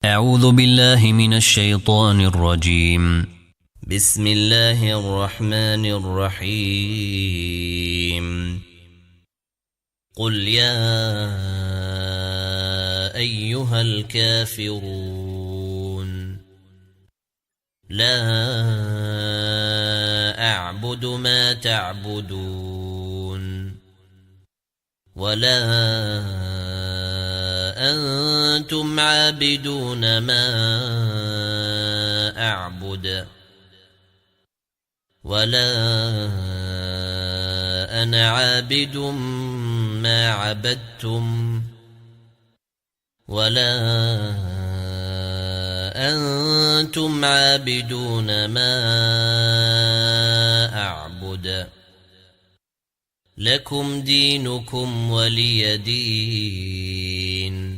أعوذ بالله من الشيطان الرجيم. بسم الله الرحمن الرحيم. قل يا أيها الكافرون لا أعبد ما تعبدون ولا أنتم عابدون ما أعبد ولا أنا عابد ما عبدتم ولا أنتم عابدون ما أعبد لكم دينكم ولي دين.